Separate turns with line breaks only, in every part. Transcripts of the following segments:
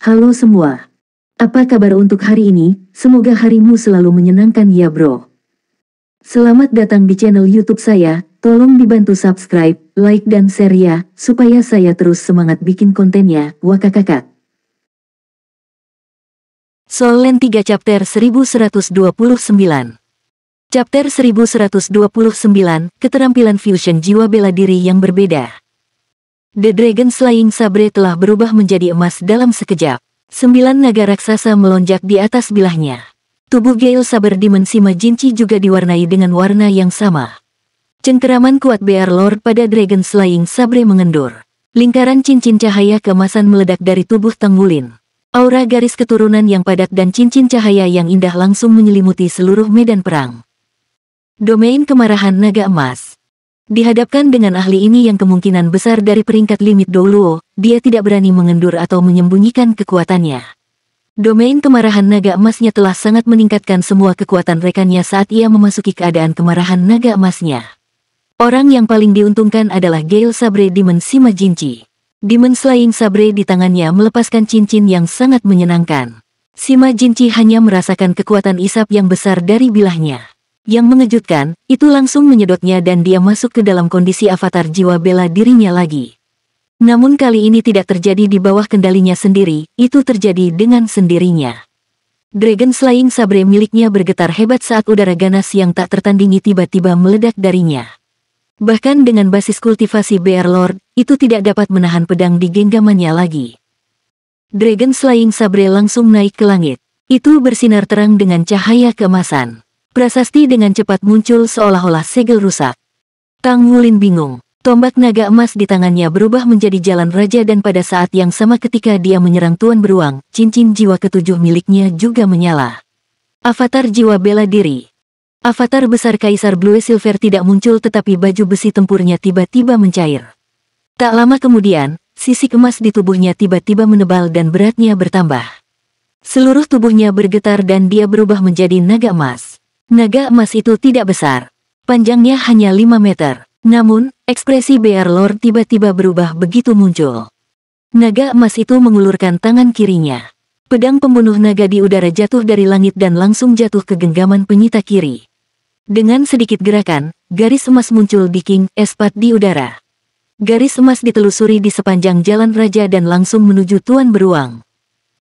Halo semua. Apa kabar untuk hari ini? Semoga harimu selalu menyenangkan ya bro. Selamat datang di channel YouTube saya. Tolong dibantu subscribe, like dan share ya, supaya saya terus semangat bikin kontennya. Wakakakak.
Soul Land 3 Chapter 1129. Chapter 1129, Keterampilan Fusion Jiwa Bela Diri yang Berbeda. The Dragon Slaying Sabre telah berubah menjadi emas dalam sekejap. 9 naga raksasa melonjak di atas bilahnya. Tubuh Gale Saber Demon Sima Jinchi juga diwarnai dengan warna yang sama. Cengkeraman kuat Bear Lord pada Dragon Slaying Sabre mengendur. Lingkaran cincin cahaya keemasan meledak dari tubuh Tang Wulin. Aura garis keturunan yang padat dan cincin cahaya yang indah langsung menyelimuti seluruh medan perang. Domain kemarahan naga emas. Dihadapkan dengan ahli ini yang kemungkinan besar dari peringkat limit Douluo, dia tidak berani mengendur atau menyembunyikan kekuatannya. Domain kemarahan naga emasnya telah sangat meningkatkan semua kekuatan rekannya saat ia memasuki keadaan kemarahan naga emasnya. Orang yang paling diuntungkan adalah Gale Sabre Demon Sima Jinchi. Demon Slaying Sabre di tangannya melepaskan cincin yang sangat menyenangkan. Sima Jinchi hanya merasakan kekuatan isap yang besar dari bilahnya. Yang mengejutkan, itu langsung menyedotnya dan dia masuk ke dalam kondisi avatar jiwa bela dirinya lagi. Namun kali ini tidak terjadi di bawah kendalinya sendiri, itu terjadi dengan sendirinya. Dragon Slaying Sabre miliknya bergetar hebat saat udara ganas yang tak tertandingi tiba-tiba meledak darinya. Bahkan dengan basis kultivasi Bear Lord, itu tidak dapat menahan pedang di genggamannya lagi. Dragon Slaying Sabre langsung naik ke langit. Itu bersinar terang dengan cahaya keemasan. Prasasti dengan cepat muncul seolah-olah segel rusak. Tang Wulin bingung. Tombak naga emas di tangannya berubah menjadi jalan raja dan pada saat yang sama ketika dia menyerang Tuan Beruang, cincin jiwa ketujuh miliknya juga menyala. Avatar jiwa bela diri. Avatar besar Kaisar Blue Silver tidak muncul tetapi baju besi tempurnya tiba-tiba mencair. Tak lama kemudian, sisik emas di tubuhnya tiba-tiba menebal dan beratnya bertambah. Seluruh tubuhnya bergetar dan dia berubah menjadi naga emas. Naga emas itu tidak besar. Panjangnya hanya 5 meter. Namun, ekspresi Bear Lord tiba-tiba berubah begitu muncul. Naga emas itu mengulurkan tangan kirinya. Pedang pembunuh naga di udara jatuh dari langit dan langsung jatuh ke genggaman penyita kiri. Dengan sedikit gerakan, garis emas muncul di King Espat di udara. Garis emas ditelusuri di sepanjang jalan raja dan langsung menuju Tuan Beruang.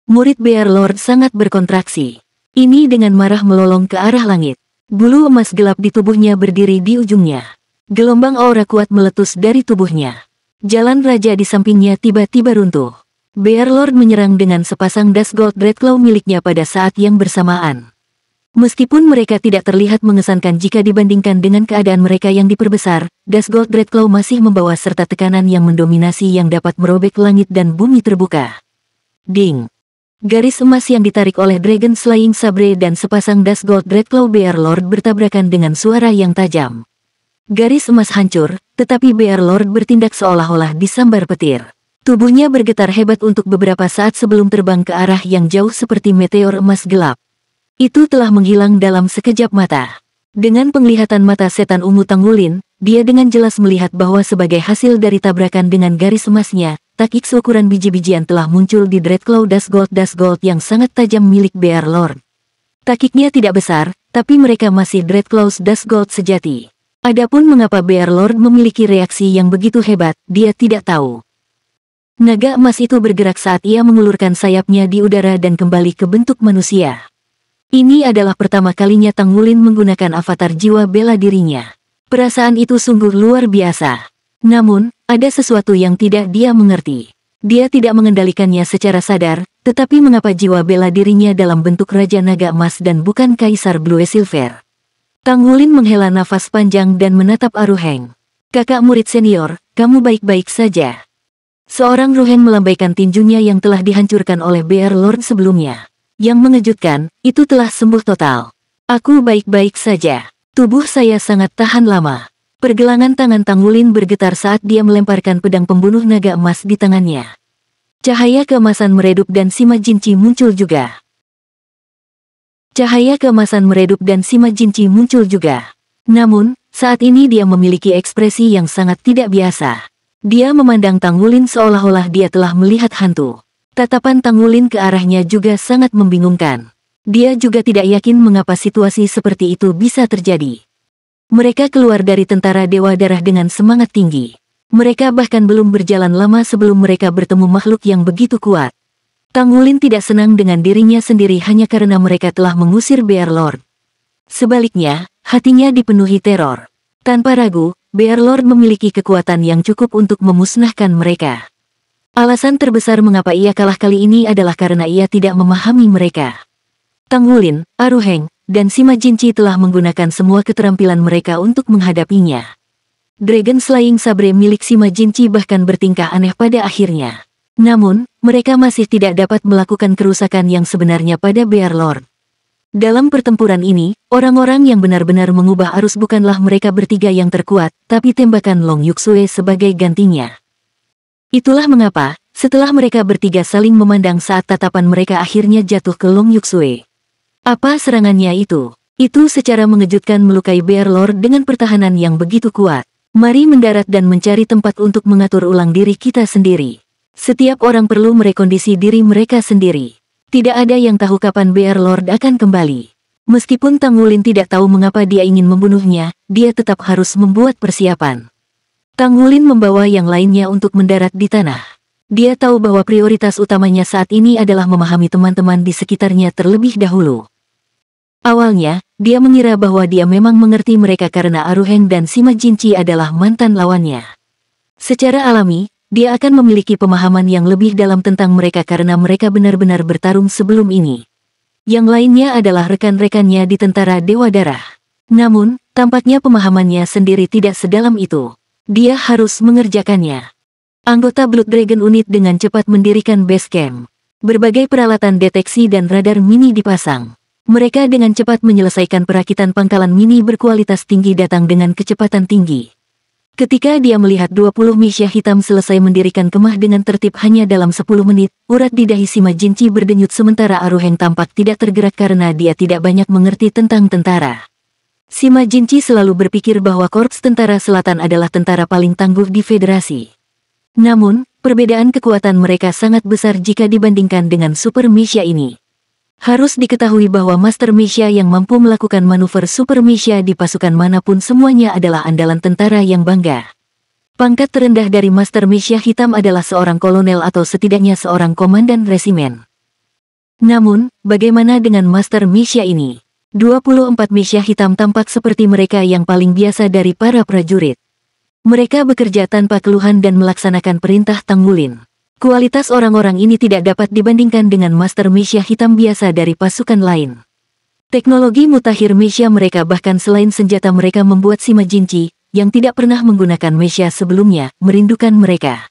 Murid Bear Lord sangat berkontraksi. Ini dengan marah melolong ke arah langit. Bulu emas gelap di tubuhnya berdiri di ujungnya. Gelombang aura kuat meletus dari tubuhnya. Jalan raja di sampingnya tiba-tiba runtuh. Bear Lord menyerang dengan sepasang Das Gold Dreadclaw miliknya pada saat yang bersamaan. Meskipun mereka tidak terlihat mengesankan jika dibandingkan dengan keadaan mereka yang diperbesar, Das Gold Dreadclaw masih membawa serta tekanan yang mendominasi yang dapat merobek langit dan bumi terbuka. Ding! Garis emas yang ditarik oleh Dragon Slaying Sabre dan sepasang Das Gold Dreadclaw Bear Lord bertabrakan dengan suara yang tajam. Garis emas hancur, tetapi Bear Lord bertindak seolah-olah disambar petir. Tubuhnya bergetar hebat untuk beberapa saat sebelum terbang ke arah yang jauh seperti meteor emas gelap. Itu telah menghilang dalam sekejap mata. Dengan penglihatan mata setan ungu Tang Wulin, dia dengan jelas melihat bahwa sebagai hasil dari tabrakan dengan garis emasnya, takik seukuran biji-bijian telah muncul di Dreadclaw Das Gold yang sangat tajam milik Bear Lord. Takiknya tidak besar, tapi mereka masih Dreadclaws Das Gold sejati. Adapun mengapa Bear Lord memiliki reaksi yang begitu hebat, dia tidak tahu. Naga emas itu bergerak saat ia mengulurkan sayapnya di udara dan kembali ke bentuk manusia. Ini adalah pertama kalinya Tang Wulin menggunakan avatar jiwa bela dirinya. Perasaan itu sungguh luar biasa. Namun, ada sesuatu yang tidak dia mengerti. Dia tidak mengendalikannya secara sadar, tetapi mengapa jiwa bela dirinya dalam bentuk Raja Naga Emas dan bukan Kaisar Blue Silver. Tang Wulin menghela nafas panjang dan menatap Aruheng. Kakak murid senior, kamu baik-baik saja. Seorang Ruheng melambaikan tinjunya yang telah dihancurkan oleh Bear Lord sebelumnya. Yang mengejutkan, itu telah sembuh total. Aku baik-baik saja. Tubuh saya sangat tahan lama. Pergelangan tangan Tang Wulin bergetar saat dia melemparkan pedang pembunuh naga emas di tangannya. Cahaya keemasan meredup dan Sima Jinchi muncul juga. Namun, saat ini dia memiliki ekspresi yang sangat tidak biasa. Dia memandang Tang Wulin seolah-olah dia telah melihat hantu. Tatapan Tangulin ke arahnya juga sangat membingungkan. Dia juga tidak yakin mengapa situasi seperti itu bisa terjadi. Mereka keluar dari tentara Dewa Darah dengan semangat tinggi. Mereka bahkan belum berjalan lama sebelum mereka bertemu makhluk yang begitu kuat. Tangulin tidak senang dengan dirinya sendiri hanya karena mereka telah mengusir Bear Lord. Sebaliknya, hatinya dipenuhi teror. Tanpa ragu, Bear Lord memiliki kekuatan yang cukup untuk memusnahkan mereka. Alasan terbesar mengapa ia kalah kali ini adalah karena ia tidak memahami mereka. Tangulin, Aruheng, dan Sima Jinchi telah menggunakan semua keterampilan mereka untuk menghadapinya. Dragon Slaying Sabre milik Sima Jinchi bahkan bertingkah aneh pada akhirnya. Namun, mereka masih tidak dapat melakukan kerusakan yang sebenarnya pada Bear Lord. Dalam pertempuran ini, orang-orang yang benar-benar mengubah arus bukanlah mereka bertiga yang terkuat, tapi tembakan Long Yuksue sebagai gantinya. Itulah mengapa, setelah mereka bertiga saling memandang saat tatapan mereka akhirnya jatuh ke Long Yuksue. Apa serangannya itu? Itu secara mengejutkan melukai Bear Lord dengan pertahanan yang begitu kuat. Mari mendarat dan mencari tempat untuk mengatur ulang diri kita sendiri. Setiap orang perlu merekondisi diri mereka sendiri. Tidak ada yang tahu kapan Bear Lord akan kembali. Meskipun Tangulin tidak tahu mengapa dia ingin membunuhnya, dia tetap harus membuat persiapan. Tangulin membawa yang lainnya untuk mendarat di tanah. Dia tahu bahwa prioritas utamanya saat ini adalah memahami teman-teman di sekitarnya terlebih dahulu. Awalnya, dia mengira bahwa dia memang mengerti mereka karena Aruheng dan Sima Jinchi adalah mantan lawannya. Secara alami, dia akan memiliki pemahaman yang lebih dalam tentang mereka karena mereka benar-benar bertarung sebelum ini. Yang lainnya adalah rekan-rekannya di tentara Dewa Darah. Namun, tampaknya pemahamannya sendiri tidak sedalam itu. Dia harus mengerjakannya. Anggota Blood Dragon Unit dengan cepat mendirikan base camp. Berbagai peralatan deteksi dan radar mini dipasang. Mereka dengan cepat menyelesaikan perakitan pangkalan mini berkualitas tinggi datang dengan kecepatan tinggi. Ketika dia melihat 20 Misha hitam selesai mendirikan kemah dengan tertib hanya dalam 10 menit, urat di dahi Sima Jinchi berdenyut sementara Aruheng tampak tidak tergerak karena dia tidak banyak mengerti tentang tentara. Sima Jinchi selalu berpikir bahwa Korps Tentara Selatan adalah tentara paling tangguh di Federasi. Namun, perbedaan kekuatan mereka sangat besar jika dibandingkan dengan Super Misha ini. Harus diketahui bahwa Master Misha yang mampu melakukan manuver Super Misha di pasukan manapun semuanya adalah andalan tentara yang bangga. Pangkat terendah dari Master Misha hitam adalah seorang kolonel atau setidaknya seorang komandan resimen. Namun, bagaimana dengan Master Misha ini? 24 Misha hitam tampak seperti mereka yang paling biasa dari para prajurit. Mereka bekerja tanpa keluhan dan melaksanakan perintah Tangulin. Kualitas orang-orang ini tidak dapat dibandingkan dengan Master Misha hitam biasa dari pasukan lain. Teknologi mutakhir Misha mereka bahkan selain senjata mereka membuat Sima Jinchi, yang tidak pernah menggunakan Misha sebelumnya, merindukan mereka.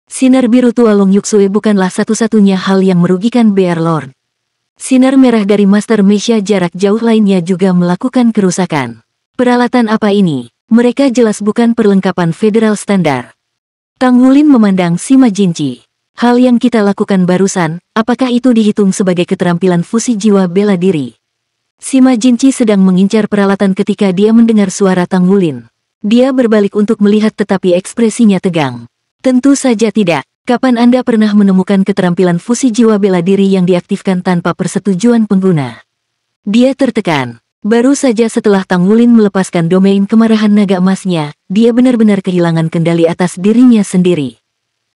Sinar biru tua Long Yuksue bukanlah satu-satunya hal yang merugikan Bear Lord. Sinar merah dari Master Misha jarak jauh lainnya juga melakukan kerusakan. Peralatan apa ini? Mereka jelas bukan perlengkapan federal standar. Tangulin memandang Sima Jinchi. Hal yang kita lakukan barusan, apakah itu dihitung sebagai keterampilan fusi jiwa bela diri? Sima Jinchi sedang mengincar peralatan ketika dia mendengar suara Tangulin. Dia berbalik untuk melihat tetapi ekspresinya tegang. Tentu saja tidak. Kapan Anda pernah menemukan keterampilan fusi jiwa bela diri yang diaktifkan tanpa persetujuan pengguna? Dia tertekan. Baru saja setelah Tangulin melepaskan domain kemarahan naga emasnya, dia benar-benar kehilangan kendali atas dirinya sendiri.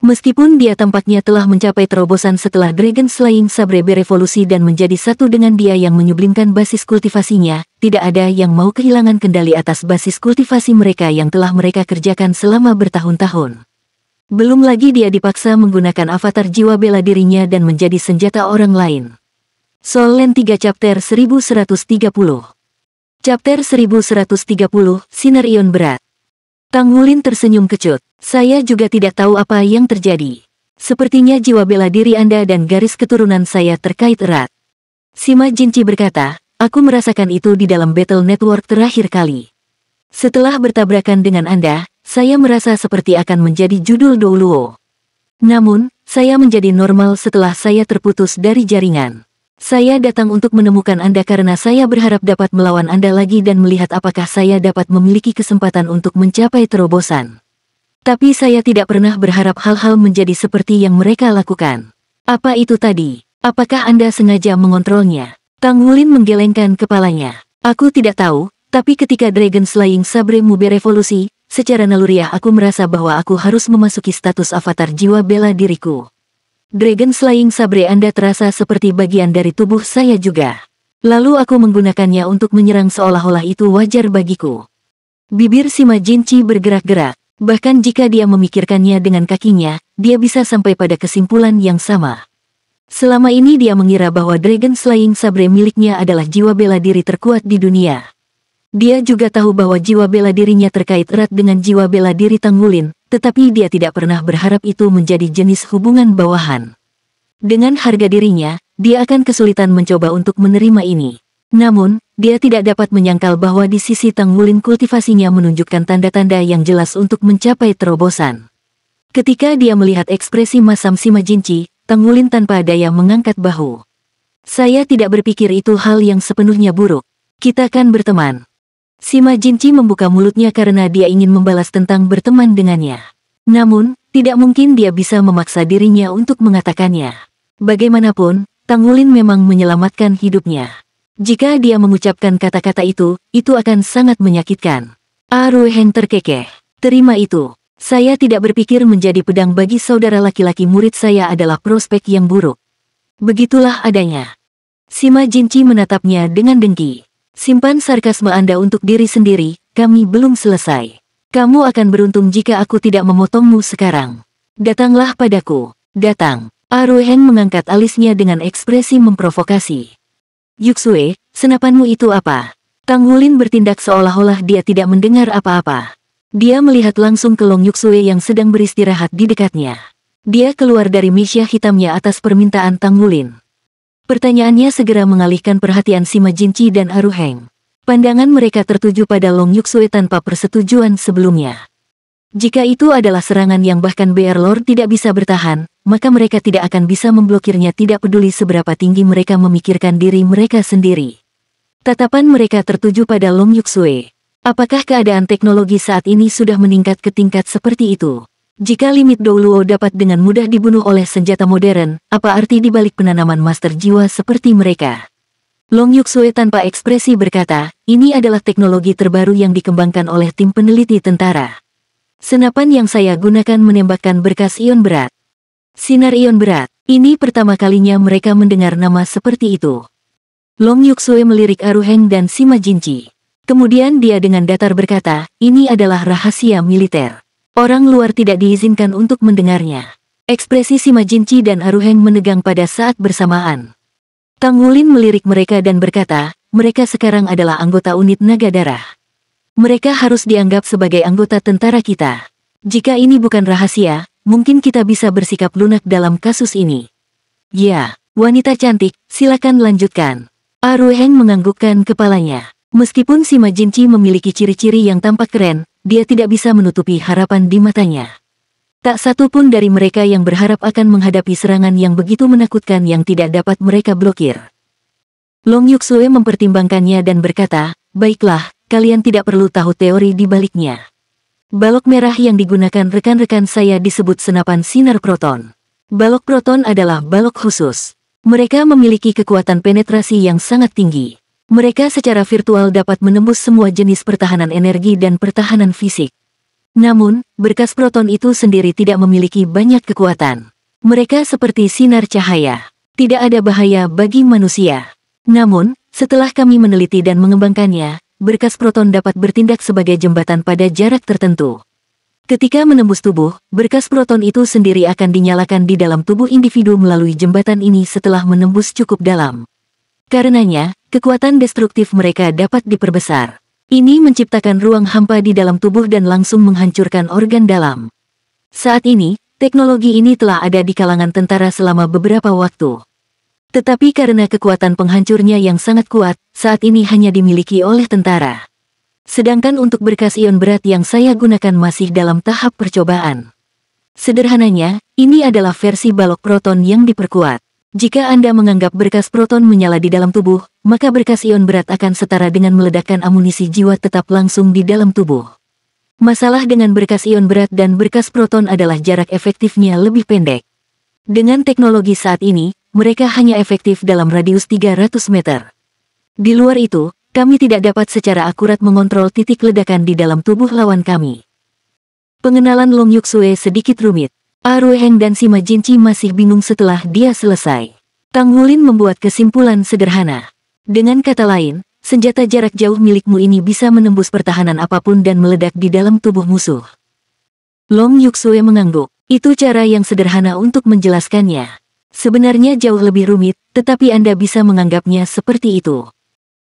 Meskipun dia tampaknya telah mencapai terobosan setelah Dragon Slaying Sabre berevolusi dan menjadi satu dengan dia yang menyublimkan basis kultivasinya, tidak ada yang mau kehilangan kendali atas basis kultivasi mereka yang telah mereka kerjakan selama bertahun-tahun. Belum lagi dia dipaksa menggunakan avatar jiwa bela dirinya dan menjadi senjata orang lain. Soul Land 3 Chapter 1130. Chapter 1130, Sinar Ion Berat. Tangulin tersenyum kecut. Saya juga tidak tahu apa yang terjadi. Sepertinya jiwa bela diri Anda dan garis keturunan saya terkait erat. Sima Jinchi berkata, aku merasakan itu di dalam Battle Network terakhir kali. Setelah bertabrakan dengan Anda, saya merasa seperti akan menjadi judul Douluo. Namun, saya menjadi normal setelah saya terputus dari jaringan. Saya datang untuk menemukan Anda karena saya berharap dapat melawan Anda lagi dan melihat apakah saya dapat memiliki kesempatan untuk mencapai terobosan. Tapi saya tidak pernah berharap hal-hal menjadi seperti yang mereka lakukan. Apa itu tadi? Apakah Anda sengaja mengontrolnya? Tang Wulin menggelengkan kepalanya. Aku tidak tahu, tapi ketika Dragon Slaying Sabre-mu berevolusi, secara naluriah aku merasa bahwa aku harus memasuki status avatar jiwa bela diriku. Dragon Slaying Sabre Anda terasa seperti bagian dari tubuh saya juga. Lalu aku menggunakannya untuk menyerang seolah-olah itu wajar bagiku. Bibir Sima Jinchi bergerak-gerak. Bahkan jika dia memikirkannya dengan kakinya, dia bisa sampai pada kesimpulan yang sama. Selama ini dia mengira bahwa Dragon Slaying Sabre miliknya adalah jiwa bela diri terkuat di dunia. Dia juga tahu bahwa jiwa bela dirinya terkait erat dengan jiwa bela diri Tang Wulin, tetapi dia tidak pernah berharap itu menjadi jenis hubungan bawahan. Dengan harga dirinya, dia akan kesulitan mencoba untuk menerima ini. Namun, dia tidak dapat menyangkal bahwa di sisi Tang Wulin kultivasinya menunjukkan tanda-tanda yang jelas untuk mencapai terobosan. Ketika dia melihat ekspresi masam Sima Jinchi, Tang Wulin tanpa daya mengangkat bahu. Saya tidak berpikir itu hal yang sepenuhnya buruk. Kita kan berteman. Sima Jinchi membuka mulutnya karena dia ingin membalas tentang berteman dengannya. Namun, tidak mungkin dia bisa memaksa dirinya untuk mengatakannya. Bagaimanapun, Tang Wulin memang menyelamatkan hidupnya. Jika dia mengucapkan kata-kata itu akan sangat menyakitkan. Ru Heng terkekeh. Terima itu. Saya tidak berpikir menjadi pedang bagi saudara laki-laki murid saya adalah prospek yang buruk. Begitulah adanya. Sima Jinchi menatapnya dengan dengki. Simpan sarkasme Anda untuk diri sendiri, kami belum selesai. Kamu akan beruntung jika aku tidak memotongmu sekarang. Datanglah padaku. Datang. Ru Heng mengangkat alisnya dengan ekspresi memprovokasi. Yuxue, senapanmu itu apa? Tang Wulin bertindak seolah-olah dia tidak mendengar apa-apa. Dia melihat langsung ke Long Yuxue yang sedang beristirahat di dekatnya. Dia keluar dari meja hitamnya atas permintaan Tang Wulin. Pertanyaannya segera mengalihkan perhatian Sima Jinchi dan Ru Heng. Pandangan mereka tertuju pada Long Yuxue tanpa persetujuan sebelumnya. Jika itu adalah serangan yang bahkan Bear Lord tidak bisa bertahan, maka mereka tidak akan bisa memblokirnya tidak peduli seberapa tinggi mereka memikirkan diri mereka sendiri. Tatapan mereka tertuju pada Long Yuxue. Apakah keadaan teknologi saat ini sudah meningkat ke tingkat seperti itu? Jika limit Douluo dapat dengan mudah dibunuh oleh senjata modern, apa arti dibalik penanaman master jiwa seperti mereka? Long Yuxue tanpa ekspresi berkata, ini adalah teknologi terbaru yang dikembangkan oleh tim peneliti tentara. Senapan yang saya gunakan menembakkan berkas ion berat. Sinar ion berat, ini pertama kalinya mereka mendengar nama seperti itu. Long Yuxue melirik Ru Heng dan Sima Jinchi. Kemudian dia dengan datar berkata, ini adalah rahasia militer. Orang luar tidak diizinkan untuk mendengarnya. Ekspresi Sima Jinchi dan Ru Heng menegang pada saat bersamaan. Tang Wulin melirik mereka dan berkata, mereka sekarang adalah anggota unit naga darah. Mereka harus dianggap sebagai anggota tentara kita. Jika ini bukan rahasia, mungkin kita bisa bersikap lunak dalam kasus ini. Ya, wanita cantik, silakan lanjutkan. Ru Heng menganggukkan kepalanya. Meskipun Sima Jinchi memiliki ciri-ciri yang tampak keren, dia tidak bisa menutupi harapan di matanya. Tak satu pun dari mereka yang berharap akan menghadapi serangan yang begitu menakutkan yang tidak dapat mereka blokir. Long Yuxue mempertimbangkannya dan berkata, baiklah, kalian tidak perlu tahu teori di baliknya. Balok merah yang digunakan rekan-rekan saya disebut senapan sinar proton. Balok proton adalah balok khusus. Mereka memiliki kekuatan penetrasi yang sangat tinggi. Mereka secara virtual dapat menembus semua jenis pertahanan energi dan pertahanan fisik. Namun, berkas proton itu sendiri tidak memiliki banyak kekuatan. Mereka seperti sinar cahaya. Tidak ada bahaya bagi manusia. Namun, setelah kami meneliti dan mengembangkannya, berkas proton dapat bertindak sebagai jembatan pada jarak tertentu. Ketika menembus tubuh, berkas proton itu sendiri akan dinyalakan di dalam tubuh individu melalui jembatan ini setelah menembus cukup dalam. Karenanya, kekuatan destruktif mereka dapat diperbesar. Ini menciptakan ruang hampa di dalam tubuh dan langsung menghancurkan organ dalam. Saat ini, teknologi ini telah ada di kalangan tentara selama beberapa waktu. Tetapi karena kekuatan penghancurnya yang sangat kuat, saat ini hanya dimiliki oleh tentara. Sedangkan untuk berkas ion berat yang saya gunakan masih dalam tahap percobaan. Sederhananya, ini adalah versi balok proton yang diperkuat. Jika Anda menganggap berkas proton menyala di dalam tubuh, maka berkas ion berat akan setara dengan meledakkan amunisi jiwa tetap langsung di dalam tubuh. Masalah dengan berkas ion berat dan berkas proton adalah jarak efektifnya lebih pendek. Dengan teknologi saat ini, mereka hanya efektif dalam radius 300 meter. Di luar itu, kami tidak dapat secara akurat mengontrol titik ledakan di dalam tubuh lawan kami. Pengenalan Long Yuxue sedikit rumit. Aruheng dan Sima Jinchi masih bingung setelah dia selesai. Tang Wulin membuat kesimpulan sederhana. Dengan kata lain, senjata jarak jauh milikmu ini bisa menembus pertahanan apapun dan meledak di dalam tubuh musuh. Long Yuxue mengangguk. Itu cara yang sederhana untuk menjelaskannya. Sebenarnya jauh lebih rumit, tetapi Anda bisa menganggapnya seperti itu.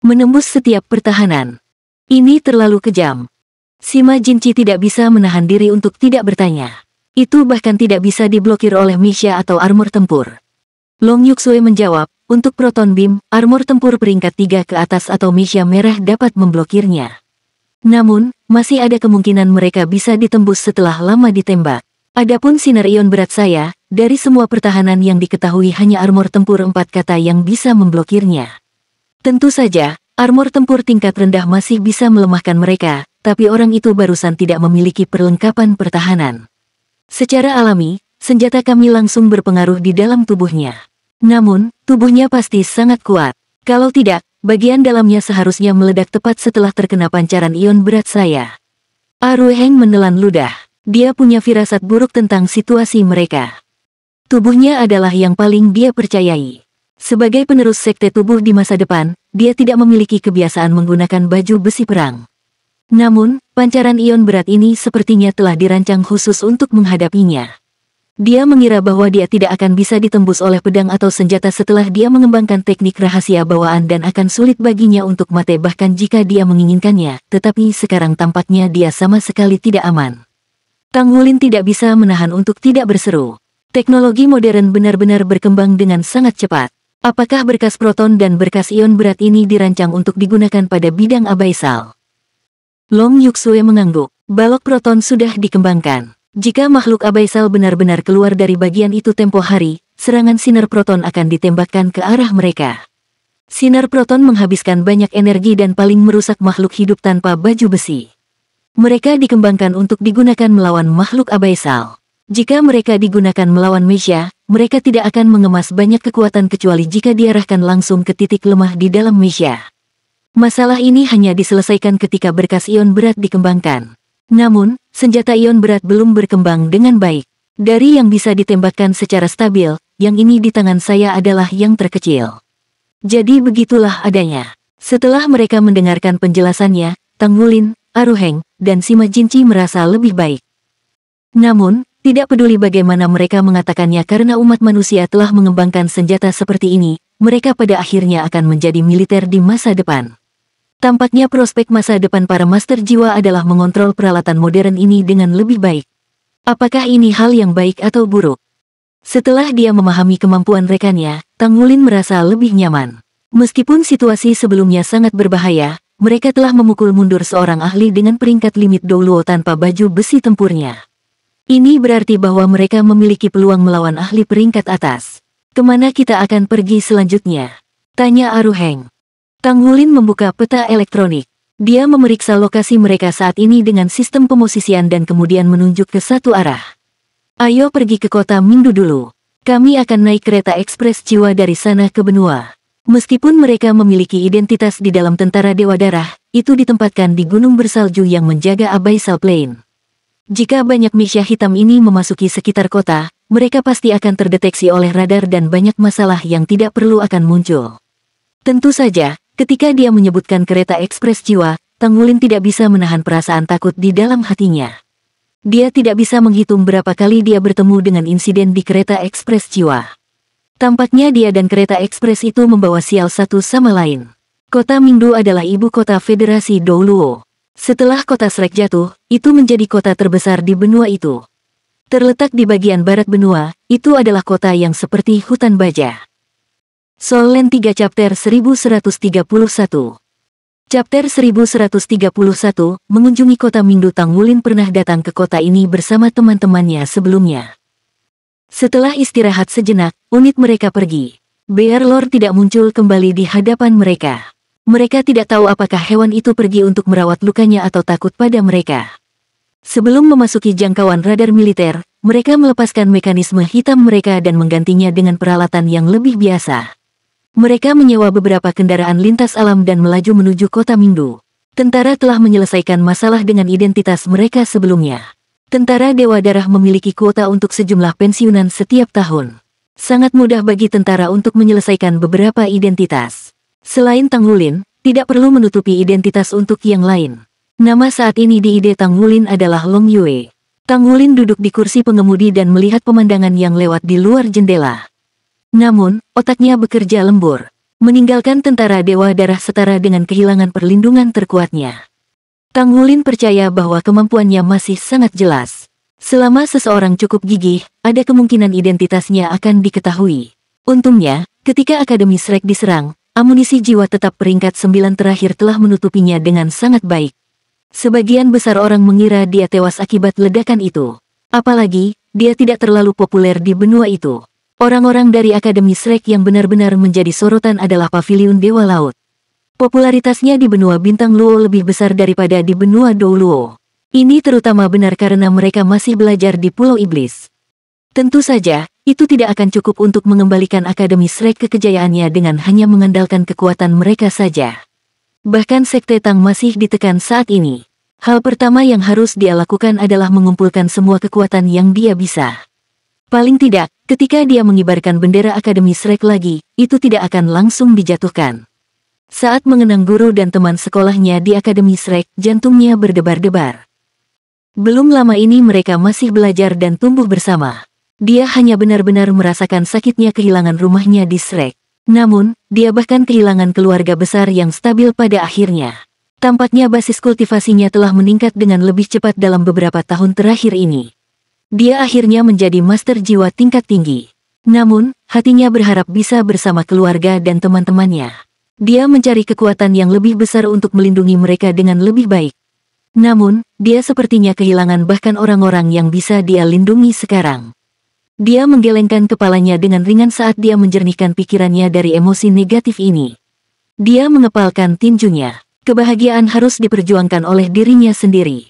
Menembus setiap pertahanan. Ini terlalu kejam. Sima Jinchi tidak bisa menahan diri untuk tidak bertanya. Itu bahkan tidak bisa diblokir oleh Misha atau armor tempur. Long Yuxue menjawab, untuk proton beam, armor tempur peringkat 3 ke atas atau Misha merah dapat memblokirnya. Namun, masih ada kemungkinan mereka bisa ditembus setelah lama ditembak. Adapun sinar ion berat saya, dari semua pertahanan yang diketahui hanya armor tempur 4 kata yang bisa memblokirnya. Tentu saja, armor tempur tingkat rendah masih bisa melemahkan mereka, tapi orang itu barusan tidak memiliki perlengkapan pertahanan. Secara alami, senjata kami langsung berpengaruh di dalam tubuhnya. Namun, tubuhnya pasti sangat kuat. Kalau tidak, bagian dalamnya seharusnya meledak tepat setelah terkena pancaran ion berat saya. Aruheng menelan ludah. Dia punya firasat buruk tentang situasi mereka. Tubuhnya adalah yang paling dia percayai. Sebagai penerus sekte tubuh di masa depan, dia tidak memiliki kebiasaan menggunakan baju besi perang. Namun, pancaran ion berat ini sepertinya telah dirancang khusus untuk menghadapinya. Dia mengira bahwa dia tidak akan bisa ditembus oleh pedang atau senjata setelah dia mengembangkan teknik rahasia bawaan dan akan sulit baginya untuk mate bahkan jika dia menginginkannya, tetapi sekarang tampaknya dia sama sekali tidak aman. Tang Wulin tidak bisa menahan untuk tidak berseru. Teknologi modern benar-benar berkembang dengan sangat cepat. Apakah berkas proton dan berkas ion berat ini dirancang untuk digunakan pada bidang abaisal? Long Yuxue mengangguk. Balok proton sudah dikembangkan. Jika makhluk abaisal benar-benar keluar dari bagian itu tempo hari, serangan sinar proton akan ditembakkan ke arah mereka. Sinar proton menghabiskan banyak energi dan paling merusak makhluk hidup tanpa baju besi. Mereka dikembangkan untuk digunakan melawan makhluk abaisal. Jika mereka digunakan melawan Misha, mereka tidak akan mengemas banyak kekuatan kecuali jika diarahkan langsung ke titik lemah di dalam Misha. Masalah ini hanya diselesaikan ketika berkas ion berat dikembangkan. Namun, senjata ion berat belum berkembang dengan baik. Dari yang bisa ditembakkan secara stabil, yang ini di tangan saya adalah yang terkecil. Jadi begitulah adanya. Setelah mereka mendengarkan penjelasannya, Tang Wulin, Aruheng, dan Sima Jinchi merasa lebih baik. Namun, tidak peduli bagaimana mereka mengatakannya karena umat manusia telah mengembangkan senjata seperti ini, mereka pada akhirnya akan menjadi militer di masa depan. Tampaknya prospek masa depan para master jiwa adalah mengontrol peralatan modern ini dengan lebih baik. Apakah ini hal yang baik atau buruk? Setelah dia memahami kemampuan rekannya, Tang Wulin merasa lebih nyaman. Meskipun situasi sebelumnya sangat berbahaya, mereka telah memukul mundur seorang ahli dengan peringkat limit Douluo tanpa baju besi tempurnya. Ini berarti bahwa mereka memiliki peluang melawan ahli peringkat atas. Kemana kita akan pergi selanjutnya? Tanya Aruheng. Tang Wulin membuka peta elektronik. Dia memeriksa lokasi mereka saat ini dengan sistem pemosisian dan kemudian menunjuk ke satu arah. Ayo pergi ke kota Mingdu dulu. Kami akan naik kereta ekspres jiwa dari sana ke benua. Meskipun mereka memiliki identitas di dalam tentara Dewa Darah, itu ditempatkan di gunung bersalju yang menjaga Abyssal Plain. Jika banyak Misha hitam ini memasuki sekitar kota, mereka pasti akan terdeteksi oleh radar dan banyak masalah yang tidak perlu akan muncul. Tentu saja, ketika dia menyebutkan kereta ekspres jiwa, Tang Wulin tidak bisa menahan perasaan takut di dalam hatinya. Dia tidak bisa menghitung berapa kali dia bertemu dengan insiden di kereta ekspres jiwa. Tampaknya dia dan kereta ekspres itu membawa sial satu sama lain. Kota Mingdu adalah ibu kota Federasi Douluo. Setelah kota Shrek jatuh, itu menjadi kota terbesar di benua itu. Terletak di bagian barat benua, itu adalah kota yang seperti hutan baja. Soul Land 3 Chapter 1131. Chapter 1131, mengunjungi kota Mingdu. Tang Wulin pernah datang ke kota ini bersama teman-temannya sebelumnya. Setelah istirahat sejenak, unit mereka pergi. Bear Lord tidak muncul kembali di hadapan mereka. Mereka tidak tahu apakah hewan itu pergi untuk merawat lukanya atau takut pada mereka. Sebelum memasuki jangkauan radar militer, mereka melepaskan mekanisme hitam mereka dan menggantinya dengan peralatan yang lebih biasa. Mereka menyewa beberapa kendaraan lintas alam dan melaju menuju kota Mingdu. Tentara telah menyelesaikan masalah dengan identitas mereka sebelumnya. Tentara Dewa Darah memiliki kuota untuk sejumlah pensiunan setiap tahun. Sangat mudah bagi tentara untuk menyelesaikan beberapa identitas. Selain Tang Wulin, tidak perlu menutupi identitas untuk yang lain. Nama saat ini di ide Tang Wulin adalah Long Yue. Tang Wulin duduk di kursi pengemudi dan melihat pemandangan yang lewat di luar jendela. Namun, otaknya bekerja lembur. Meninggalkan tentara Dewa Darah setara dengan kehilangan perlindungan terkuatnya. Tang Wulin percaya bahwa kemampuannya masih sangat jelas. Selama seseorang cukup gigih, ada kemungkinan identitasnya akan diketahui. Untungnya, ketika Akademi Shrek diserang, amunisi jiwa tetap peringkat 9 terakhir telah menutupinya dengan sangat baik. Sebagian besar orang mengira dia tewas akibat ledakan itu. Apalagi, dia tidak terlalu populer di benua itu. Orang-orang dari Akademi Shrek yang benar-benar menjadi sorotan adalah Paviliun Dewa Laut. Popularitasnya di benua Bintang Luo lebih besar daripada di benua Dou Luo. Ini terutama benar karena mereka masih belajar di Pulau Iblis. Tentu saja, itu tidak akan cukup untuk mengembalikan Akademi Shrek ke kejayaannya dengan hanya mengandalkan kekuatan mereka saja. Bahkan Sekte Tang masih ditekan saat ini. Hal pertama yang harus dia lakukan adalah mengumpulkan semua kekuatan yang dia bisa. Paling tidak, ketika dia mengibarkan bendera Akademi Shrek lagi, itu tidak akan langsung dijatuhkan. Saat mengenang guru dan teman sekolahnya di Akademi Shrek, jantungnya berdebar-debar. Belum lama ini mereka masih belajar dan tumbuh bersama. Dia hanya benar-benar merasakan sakitnya kehilangan rumahnya di Shrek. Namun, dia bahkan kehilangan keluarga besar yang stabil pada akhirnya. Tampaknya basis kultivasinya telah meningkat dengan lebih cepat dalam beberapa tahun terakhir ini. Dia akhirnya menjadi master jiwa tingkat tinggi. Namun, hatinya berharap bisa bersama keluarga dan teman-temannya. Dia mencari kekuatan yang lebih besar untuk melindungi mereka dengan lebih baik. Namun, dia sepertinya kehilangan bahkan orang-orang yang bisa dia lindungi sekarang. Dia menggelengkan kepalanya dengan ringan saat dia menjernihkan pikirannya dari emosi negatif ini. Dia mengepalkan tinjunya. Kebahagiaan harus diperjuangkan oleh dirinya sendiri.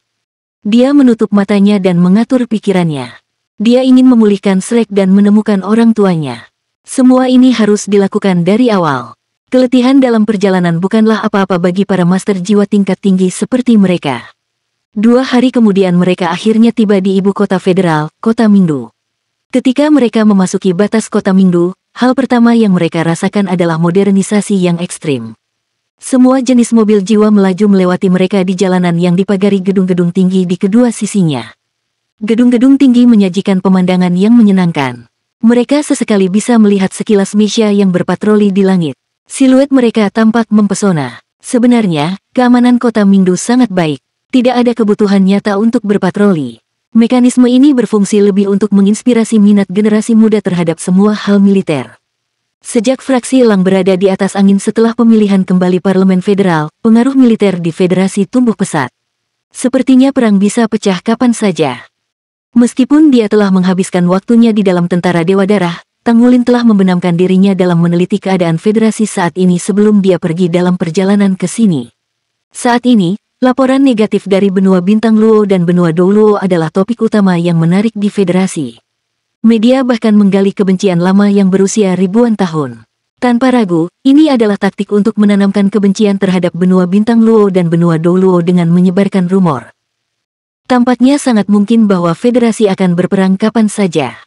Dia menutup matanya dan mengatur pikirannya. Dia ingin memulihkan Shrek dan menemukan orang tuanya. Semua ini harus dilakukan dari awal. Keletihan dalam perjalanan bukanlah apa-apa bagi para master jiwa tingkat tinggi seperti mereka. 2 hari kemudian mereka akhirnya tiba di ibu kota federal, kota Mingdu. Ketika mereka memasuki batas kota Mingdu, hal pertama yang mereka rasakan adalah modernisasi yang ekstrim. Semua jenis mobil jiwa melaju melewati mereka di jalanan yang dipagari gedung-gedung tinggi di kedua sisinya. Gedung-gedung tinggi menyajikan pemandangan yang menyenangkan. Mereka sesekali bisa melihat sekilas Misha yang berpatroli di langit. Siluet mereka tampak mempesona. Sebenarnya, keamanan kota Mingdu sangat baik. Tidak ada kebutuhan nyata untuk berpatroli. Mekanisme ini berfungsi lebih untuk menginspirasi minat generasi muda terhadap semua hal militer. Sejak fraksi Elang berada di atas angin setelah pemilihan kembali Parlemen Federal, pengaruh militer di Federasi tumbuh pesat. Sepertinya perang bisa pecah kapan saja. Meskipun dia telah menghabiskan waktunya di dalam tentara Dewa Darah, Tang Wulin telah membenamkan dirinya dalam meneliti keadaan Federasi saat ini sebelum dia pergi dalam perjalanan ke sini. Saat ini, laporan negatif dari benua Bintang Luo dan benua Dou Luo adalah topik utama yang menarik di Federasi. Media bahkan menggali kebencian lama yang berusia ribuan tahun. Tanpa ragu, ini adalah taktik untuk menanamkan kebencian terhadap benua Bintang Luo dan benua Dou Luo dengan menyebarkan rumor. Tampaknya sangat mungkin bahwa Federasi akan berperang kapan saja.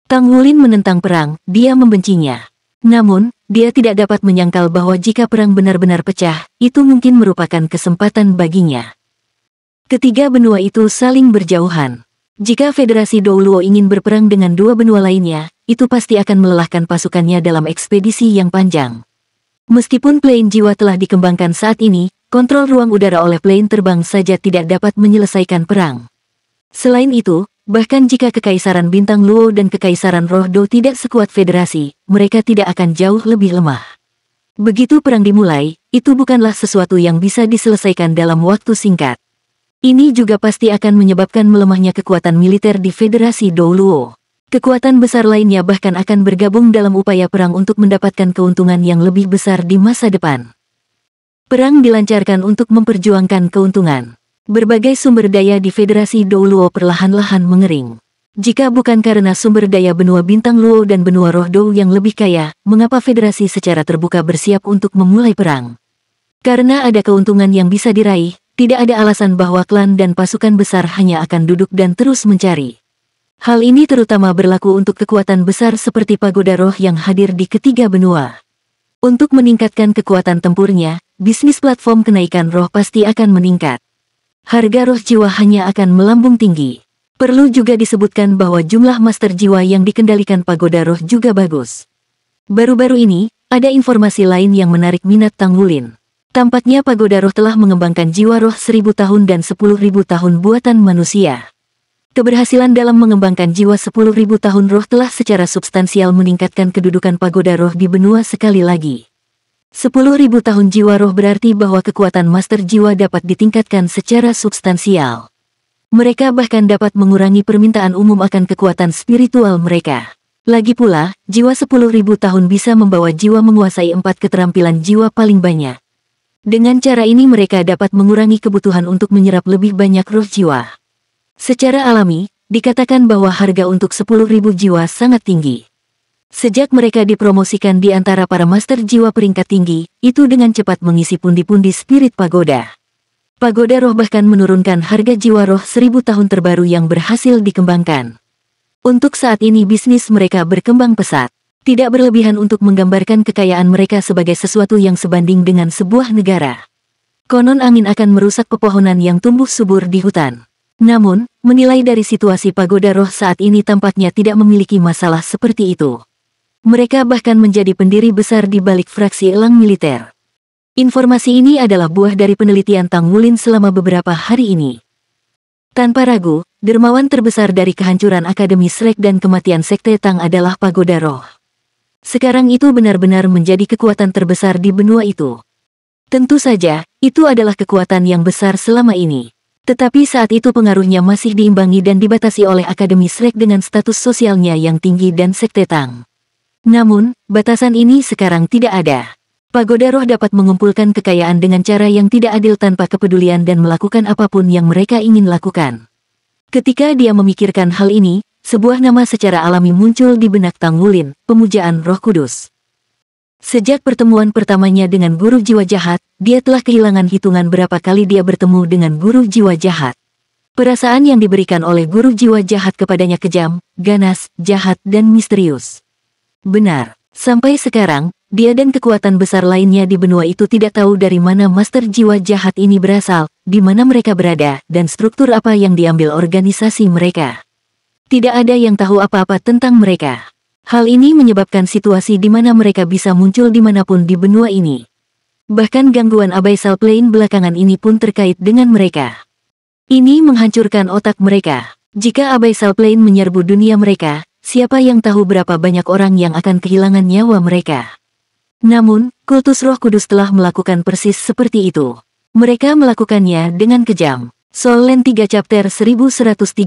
Tang Wulin menentang perang, dia membencinya. Namun, dia tidak dapat menyangkal bahwa jika perang benar-benar pecah, itu mungkin merupakan kesempatan baginya. Ketiga benua itu saling berjauhan. Jika Federasi Dou Luo ingin berperang dengan 2 benua lainnya, itu pasti akan melelahkan pasukannya dalam ekspedisi yang panjang. Meskipun plane jiwa telah dikembangkan saat ini, kontrol ruang udara oleh plane terbang saja tidak dapat menyelesaikan perang. Selain itu, bahkan jika Kekaisaran Bintang Luo dan Kekaisaran Roh Dou tidak sekuat Federasi, mereka tidak akan jauh lebih lemah. Begitu perang dimulai, itu bukanlah sesuatu yang bisa diselesaikan dalam waktu singkat. Ini juga pasti akan menyebabkan melemahnya kekuatan militer di Federasi Dou Luo. Kekuatan besar lainnya bahkan akan bergabung dalam upaya perang untuk mendapatkan keuntungan yang lebih besar di masa depan. Perang dilancarkan untuk memperjuangkan keuntungan. Berbagai sumber daya di Federasi Dou Luo perlahan-lahan mengering. Jika bukan karena sumber daya benua bintang Luo dan benua roh Dou yang lebih kaya, mengapa federasi secara terbuka bersiap untuk memulai perang? Karena ada keuntungan yang bisa diraih, tidak ada alasan bahwa klan dan pasukan besar hanya akan duduk dan terus mencari. Hal ini terutama berlaku untuk kekuatan besar seperti pagoda roh yang hadir di ketiga benua. Untuk meningkatkan kekuatan tempurnya, bisnis platform kenaikan roh pasti akan meningkat. Harga roh jiwa hanya akan melambung tinggi. Perlu juga disebutkan bahwa jumlah master jiwa yang dikendalikan pagoda roh juga bagus. Baru-baru ini, ada informasi lain yang menarik minat Tang Wulin. Tampaknya pagoda roh telah mengembangkan jiwa roh 1000 tahun dan 10.000 tahun buatan manusia. Keberhasilan dalam mengembangkan jiwa 10.000 tahun roh telah secara substansial meningkatkan kedudukan pagoda roh di benua sekali lagi. 10.000 tahun jiwa roh berarti bahwa kekuatan master jiwa dapat ditingkatkan secara substansial. Mereka bahkan dapat mengurangi permintaan umum akan kekuatan spiritual mereka. Lagi pula, jiwa 10.000 tahun bisa membawa jiwa menguasai 4 keterampilan jiwa paling banyak. Dengan cara ini mereka dapat mengurangi kebutuhan untuk menyerap lebih banyak roh jiwa. Secara alami, dikatakan bahwa harga untuk 10.000 jiwa sangat tinggi. Sejak mereka dipromosikan di antara para master jiwa peringkat tinggi, itu dengan cepat mengisi pundi-pundi spirit pagoda. Pagoda roh bahkan menurunkan harga jiwa roh 1000 tahun terbaru yang berhasil dikembangkan. Untuk saat ini bisnis mereka berkembang pesat. Tidak berlebihan untuk menggambarkan kekayaan mereka sebagai sesuatu yang sebanding dengan sebuah negara. Konon angin akan merusak pepohonan yang tumbuh subur di hutan. Namun, menilai dari situasi pagoda roh saat ini tampaknya tidak memiliki masalah seperti itu. Mereka bahkan menjadi pendiri besar di balik fraksi elang militer. Informasi ini adalah buah dari penelitian Tang Wulin selama beberapa hari ini. Tanpa ragu, dermawan terbesar dari kehancuran Akademi Shrek dan kematian Sekte Tang adalah pagoda roh. Sekarang itu benar-benar menjadi kekuatan terbesar di benua itu. Tentu saja, itu adalah kekuatan yang besar selama ini. Tetapi saat itu pengaruhnya masih diimbangi dan dibatasi oleh Akademi Shrek dengan status sosialnya yang tinggi dan Sekte Tang. Namun, batasan ini sekarang tidak ada. Pagoda roh dapat mengumpulkan kekayaan dengan cara yang tidak adil tanpa kepedulian dan melakukan apapun yang mereka ingin lakukan. Ketika dia memikirkan hal ini, sebuah nama secara alami muncul di benak Tang Wulin, pemujaan Roh Kudus. Sejak pertemuan pertamanya dengan guru jiwa jahat, dia telah kehilangan hitungan berapa kali dia bertemu dengan guru jiwa jahat. Perasaan yang diberikan oleh guru jiwa jahat kepadanya kejam, ganas, jahat, dan misterius. Benar, sampai sekarang, dia dan kekuatan besar lainnya di benua itu tidak tahu dari mana master jiwa jahat ini berasal, di mana mereka berada, dan struktur apa yang diambil organisasi mereka. Tidak ada yang tahu apa-apa tentang mereka. Hal ini menyebabkan situasi di mana mereka bisa muncul dimanapun di benua ini. Bahkan gangguan Abyssal Plane belakangan ini pun terkait dengan mereka. Ini menghancurkan otak mereka. Jika Abyssal Plane menyerbu dunia mereka, siapa yang tahu berapa banyak orang yang akan kehilangan nyawa mereka. Namun, kultus Roh Kudus telah melakukan persis seperti itu. Mereka melakukannya dengan kejam. Soul Land 3 Chapter 1132.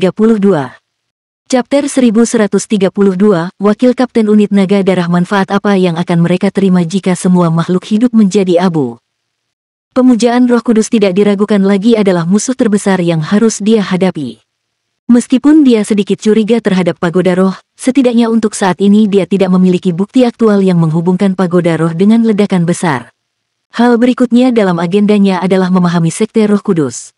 Chapter 1132, Wakil Kapten Unit Naga Darah. Manfaat apa yang akan mereka terima jika semua makhluk hidup menjadi abu? Pemujaan Roh Kudus tidak diragukan lagi adalah musuh terbesar yang harus dia hadapi. Meskipun dia sedikit curiga terhadap pagoda roh, setidaknya untuk saat ini dia tidak memiliki bukti aktual yang menghubungkan pagoda roh dengan ledakan besar. Hal berikutnya dalam agendanya adalah memahami Sekte Roh Kudus.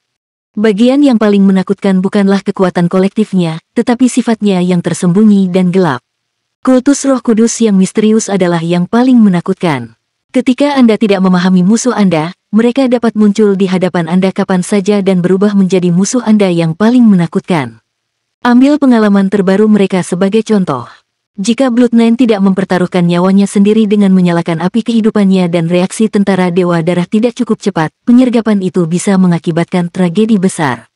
Bagian yang paling menakutkan bukanlah kekuatan kolektifnya, tetapi sifatnya yang tersembunyi dan gelap. Kultus Roh Kudus yang misterius adalah yang paling menakutkan. Ketika Anda tidak memahami musuh Anda, mereka dapat muncul di hadapan Anda kapan saja dan berubah menjadi musuh Anda yang paling menakutkan. Ambil pengalaman terbaru mereka sebagai contoh. Jika Blood9 tidak mempertaruhkan nyawanya sendiri dengan menyalakan api kehidupannya dan reaksi tentara Dewa Darah tidak cukup cepat, penyergapan itu bisa mengakibatkan tragedi besar.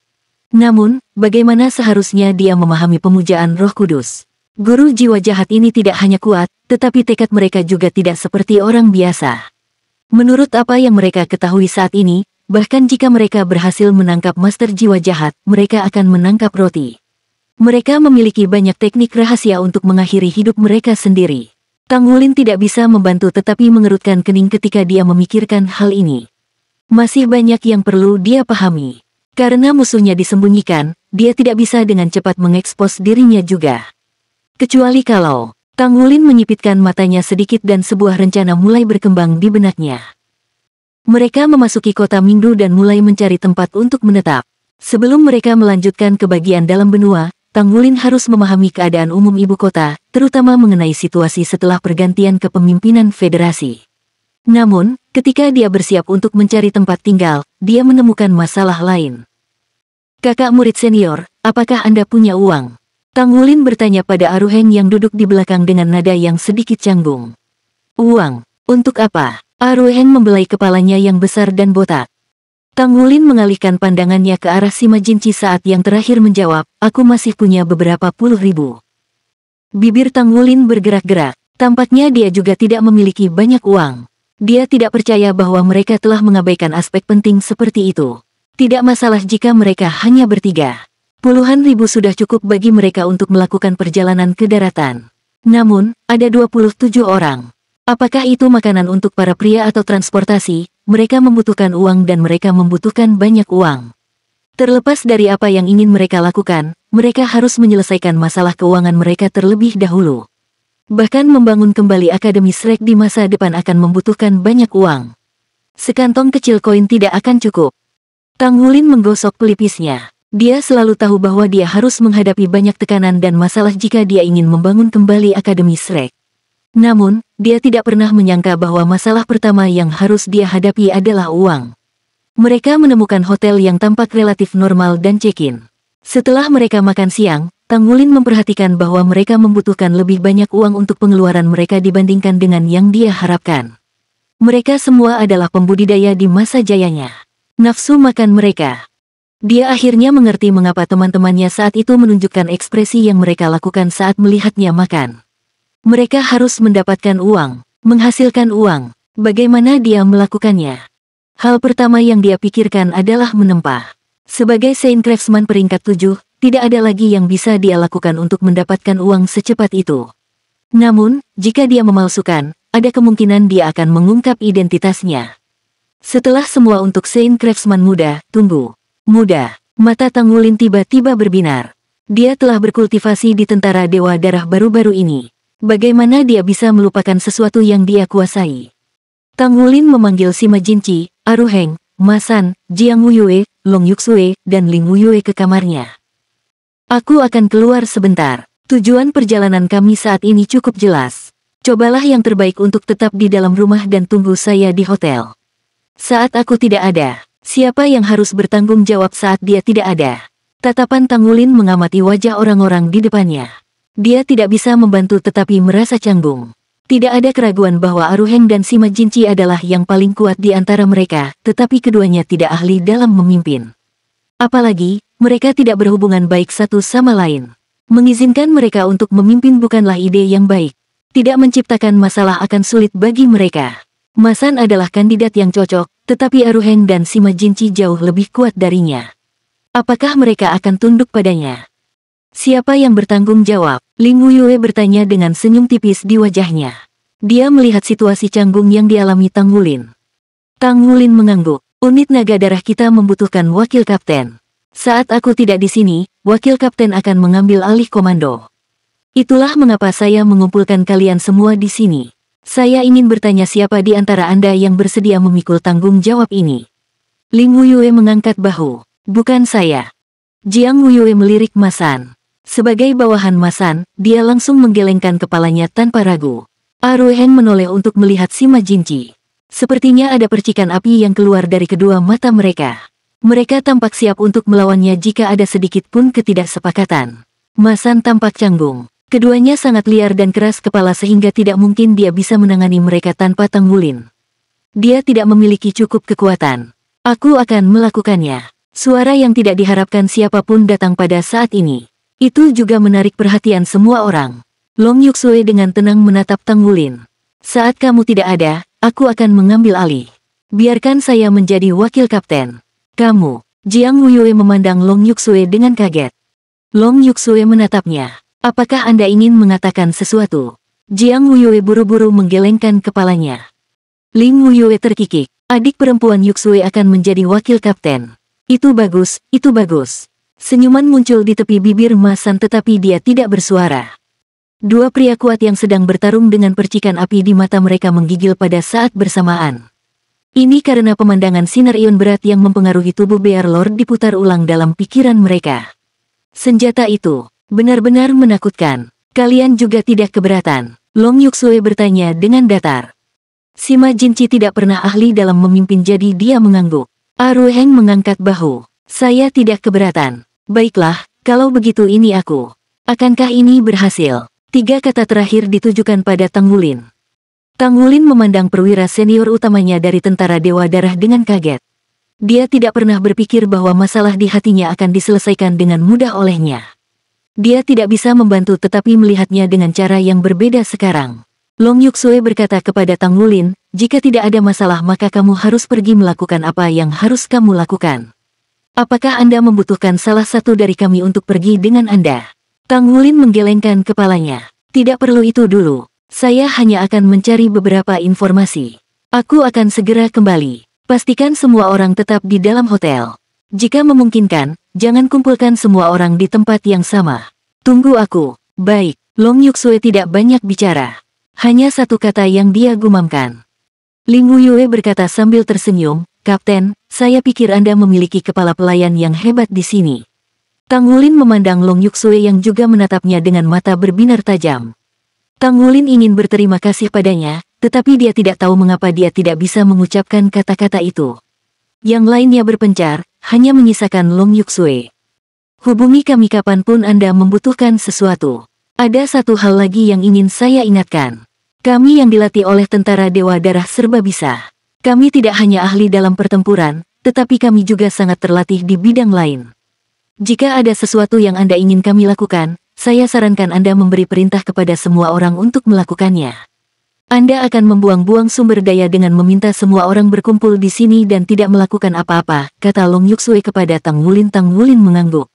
Namun, bagaimana seharusnya dia memahami pemujaan Roh Kudus? Guru jiwa jahat ini tidak hanya kuat, tetapi tekad mereka juga tidak seperti orang biasa. Menurut apa yang mereka ketahui saat ini, bahkan jika mereka berhasil menangkap master jiwa jahat, mereka akan menangkap roti. Mereka memiliki banyak teknik rahasia untuk mengakhiri hidup mereka sendiri. Tang Wulin tidak bisa membantu tetapi mengerutkan kening ketika dia memikirkan hal ini. Masih banyak yang perlu dia pahami. Karena musuhnya disembunyikan, dia tidak bisa dengan cepat mengekspos dirinya juga. Kecuali kalau Tang Wulin menyipitkan matanya sedikit dan sebuah rencana mulai berkembang di benaknya. Mereka memasuki kota Mingdu dan mulai mencari tempat untuk menetap. Sebelum mereka melanjutkan ke bagian dalam benua, Tang Wulin harus memahami keadaan umum ibu kota, terutama mengenai situasi setelah pergantian kepemimpinan federasi. Namun, ketika dia bersiap untuk mencari tempat tinggal, dia menemukan masalah lain. Kakak murid senior, apakah Anda punya uang? Tang Wulin bertanya pada Aruheng yang duduk di belakang dengan nada yang sedikit canggung. Uang? Untuk apa? Aruheng membelai kepalanya yang besar dan botak. Tang Wulin mengalihkan pandangannya ke arah Sima Jinci saat yang terakhir menjawab, aku masih punya beberapa puluh ribu. Bibir Tang Wulin bergerak-gerak, tampaknya dia juga tidak memiliki banyak uang. Dia tidak percaya bahwa mereka telah mengabaikan aspek penting seperti itu. Tidak masalah jika mereka hanya bertiga. Puluhan ribu sudah cukup bagi mereka untuk melakukan perjalanan ke daratan. Namun, ada 27 orang. Apakah itu makanan untuk para pria atau transportasi? Mereka membutuhkan uang dan mereka membutuhkan banyak uang. Terlepas dari apa yang ingin mereka lakukan, mereka harus menyelesaikan masalah keuangan mereka terlebih dahulu. Bahkan membangun kembali Akademi Shrek di masa depan akan membutuhkan banyak uang. Sekantong kecil koin tidak akan cukup. Tang Wulin menggosok pelipisnya. Dia selalu tahu bahwa dia harus menghadapi banyak tekanan dan masalah jika dia ingin membangun kembali Akademi Shrek. Namun, dia tidak pernah menyangka bahwa masalah pertama yang harus dia hadapi adalah uang. Mereka menemukan hotel yang tampak relatif normal dan check-in. Setelah mereka makan siang, Tang Wulin memperhatikan bahwa mereka membutuhkan lebih banyak uang untuk pengeluaran mereka dibandingkan dengan yang dia harapkan. Mereka semua adalah pembudidaya di masa jayanya. Nafsu makan mereka. Dia akhirnya mengerti mengapa teman-temannya saat itu menunjukkan ekspresi yang mereka lakukan saat melihatnya makan. Mereka harus mendapatkan uang, menghasilkan uang. Bagaimana dia melakukannya? Hal pertama yang dia pikirkan adalah menempa. Sebagai Saint Craftsman peringkat 7, tidak ada lagi yang bisa dia lakukan untuk mendapatkan uang secepat itu. Namun, jika dia memalsukan, ada kemungkinan dia akan mengungkap identitasnya. Setelah semua untuk Saint Craftsman muda, tunggu. Muda. Mata Tang Wulin tiba-tiba berbinar. Dia telah berkultivasi di tentara Dewa Darah baru-baru ini. Bagaimana dia bisa melupakan sesuatu yang dia kuasai? Tang Wulin memanggil Sima Jinci, Aruheng, Ma San, Jiang Wuyue, Long Yuxue, dan Ling Wuyue ke kamarnya. Aku akan keluar sebentar. Tujuan perjalanan kami saat ini cukup jelas. Cobalah yang terbaik untuk tetap di dalam rumah dan tunggu saya di hotel. Saat aku tidak ada, siapa yang harus bertanggung jawab saat dia tidak ada? Tatapan Tang Wulin mengamati wajah orang-orang di depannya. Dia tidak bisa membantu tetapi merasa canggung. Tidak ada keraguan bahwa Aruheng dan Sima Jinci adalah yang paling kuat di antara mereka, tetapi keduanya tidak ahli dalam memimpin. Apalagi, mereka tidak berhubungan baik satu sama lain. Mengizinkan mereka untuk memimpin bukanlah ide yang baik. Tidak menciptakan masalah akan sulit bagi mereka. Ma San adalah kandidat yang cocok, tetapi Aruheng dan Sima Jinci jauh lebih kuat darinya. Apakah mereka akan tunduk padanya? Siapa yang bertanggung jawab? Ling Wuyue bertanya dengan senyum tipis di wajahnya. Dia melihat situasi canggung yang dialami Tang Wulin. Tang Wulin mengangguk. Unit naga darah kita membutuhkan wakil kapten. Saat aku tidak di sini, wakil kapten akan mengambil alih komando. Itulah mengapa saya mengumpulkan kalian semua di sini. Saya ingin bertanya siapa di antara Anda yang bersedia memikul tanggung jawab ini. Ling Wuyue mengangkat bahu. Bukan saya. Jiang Wuyue melirik Ma San. Sebagai bawahan Ma San, dia langsung menggelengkan kepalanya tanpa ragu. Aruheng menoleh untuk melihat Sima Jinci. Sepertinya ada percikan api yang keluar dari kedua mata mereka. Mereka tampak siap untuk melawannya jika ada sedikit pun ketidaksepakatan. Ma San tampak canggung. Keduanya sangat liar dan keras kepala sehingga tidak mungkin dia bisa menangani mereka tanpa Tang Wulin. Dia tidak memiliki cukup kekuatan. Aku akan melakukannya. Suara yang tidak diharapkan siapapun datang pada saat ini. Itu juga menarik perhatian semua orang. Long Yuxue dengan tenang menatap Tang Wulin. Saat kamu tidak ada, aku akan mengambil alih. Biarkan saya menjadi wakil kapten. Kamu. Jiang Wuyue memandang Long Yuxue dengan kaget. Long Yuxue menatapnya. Apakah Anda ingin mengatakan sesuatu? Jiang Wuyue buru-buru menggelengkan kepalanya. Ling Wuyue terkikik. Adik perempuan Yuxue akan menjadi wakil kapten. Itu bagus, itu bagus. Senyuman muncul di tepi bibir Masan tetapi dia tidak bersuara. Dua pria kuat yang sedang bertarung dengan percikan api di mata mereka menggigil pada saat bersamaan. Ini karena pemandangan sinar ion berat yang mempengaruhi tubuh Bear Lord diputar ulang dalam pikiran mereka. Senjata itu benar-benar menakutkan. Kalian juga tidak keberatan? Long Yuxue bertanya dengan datar. Sima Jinci tidak pernah ahli dalam memimpin jadi dia mengangguk. Aruheng mengangkat bahu. Saya tidak keberatan. Baiklah, kalau begitu ini aku. Akankah ini berhasil? 3 kata terakhir ditujukan pada Tang Wulin. Tang Wulin memandang perwira senior utamanya dari tentara Dewa Darah dengan kaget. Dia tidak pernah berpikir bahwa masalah di hatinya akan diselesaikan dengan mudah olehnya. Dia tidak bisa membantu tetapi melihatnya dengan cara yang berbeda sekarang. Long Yuxue berkata kepada Tang Wulin, jika tidak ada masalah maka kamu harus pergi melakukan apa yang harus kamu lakukan. Apakah Anda membutuhkan salah satu dari kami untuk pergi dengan Anda? Tang Wulin menggelengkan kepalanya. Tidak perlu itu dulu. Saya hanya akan mencari beberapa informasi. Aku akan segera kembali. Pastikan semua orang tetap di dalam hotel. Jika memungkinkan, jangan kumpulkan semua orang di tempat yang sama. Tunggu aku. Baik. Long Yuxue tidak banyak bicara. Hanya satu kata yang dia gumamkan. Ling Wuyue berkata sambil tersenyum, Kapten, saya pikir Anda memiliki kepala pelayan yang hebat di sini. Tang Wulin memandang Long Yuxue yang juga menatapnya dengan mata berbinar tajam. Tang Wulin ingin berterima kasih padanya, tetapi dia tidak tahu mengapa dia tidak bisa mengucapkan kata-kata itu. Yang lainnya berpencar, hanya menyisakan Long Yuxue. Hubungi kami kapanpun Anda membutuhkan sesuatu. Ada satu hal lagi yang ingin saya ingatkan. Kami yang dilatih oleh tentara Dewa Darah serba bisa. Kami tidak hanya ahli dalam pertempuran, tetapi kami juga sangat terlatih di bidang lain. Jika ada sesuatu yang Anda ingin kami lakukan, saya sarankan Anda memberi perintah kepada semua orang untuk melakukannya. Anda akan membuang-buang sumber daya dengan meminta semua orang berkumpul di sini dan tidak melakukan apa-apa, kata Long Yuxue kepada Tang Wulin. Tang Wulin mengangguk.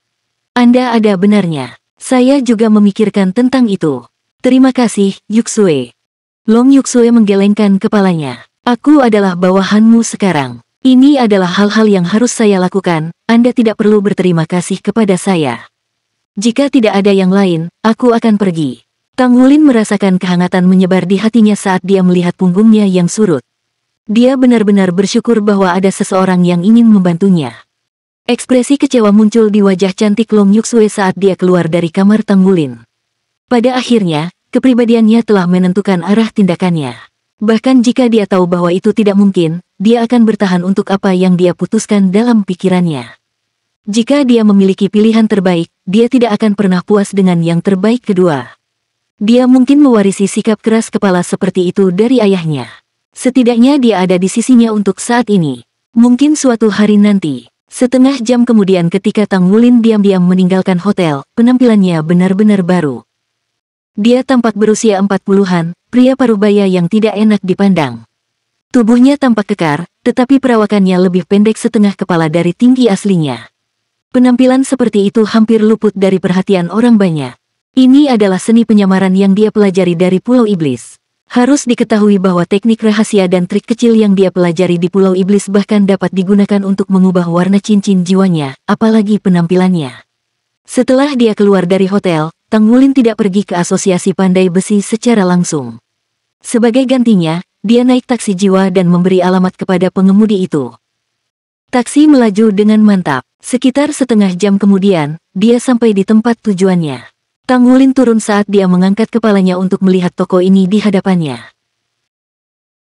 Anda ada benarnya. Saya juga memikirkan tentang itu. Terima kasih, Yuxue. Long Yuxue menggelengkan kepalanya. Aku adalah bawahanmu sekarang. Ini adalah hal-hal yang harus saya lakukan, Anda tidak perlu berterima kasih kepada saya. Jika tidak ada yang lain, aku akan pergi. Tang Wulin merasakan kehangatan menyebar di hatinya saat dia melihat punggungnya yang surut. Dia benar-benar bersyukur bahwa ada seseorang yang ingin membantunya. Ekspresi kecewa muncul di wajah cantik Long Yuxue saat dia keluar dari kamar Tang Wulin. Pada akhirnya, kepribadiannya telah menentukan arah tindakannya. Bahkan jika dia tahu bahwa itu tidak mungkin, dia akan bertahan untuk apa yang dia putuskan dalam pikirannya. Jika dia memiliki pilihan terbaik, dia tidak akan pernah puas dengan yang terbaik kedua. Dia mungkin mewarisi sikap keras kepala seperti itu dari ayahnya. Setidaknya dia ada di sisinya untuk saat ini. Mungkin suatu hari nanti. Setengah jam kemudian ketika Tang Wulin diam-diam meninggalkan hotel, penampilannya benar-benar baru. Dia tampak berusia 40-an, pria parubaya yang tidak enak dipandang. Tubuhnya tampak kekar, tetapi perawakannya lebih pendek setengah kepala dari tinggi aslinya. Penampilan seperti itu hampir luput dari perhatian orang banyak. Ini adalah seni penyamaran yang dia pelajari dari Pulau Iblis. Harus diketahui bahwa teknik rahasia dan trik kecil yang dia pelajari di Pulau Iblis bahkan dapat digunakan untuk mengubah warna cincin jiwanya, apalagi penampilannya. Setelah dia keluar dari hotel, Tang Wulin tidak pergi ke asosiasi pandai besi secara langsung. Sebagai gantinya, dia naik taksi jiwa dan memberi alamat kepada pengemudi itu. Taksi melaju dengan mantap. Sekitar setengah jam kemudian, dia sampai di tempat tujuannya. Tang Wulin turun saat dia mengangkat kepalanya untuk melihat toko ini di hadapannya.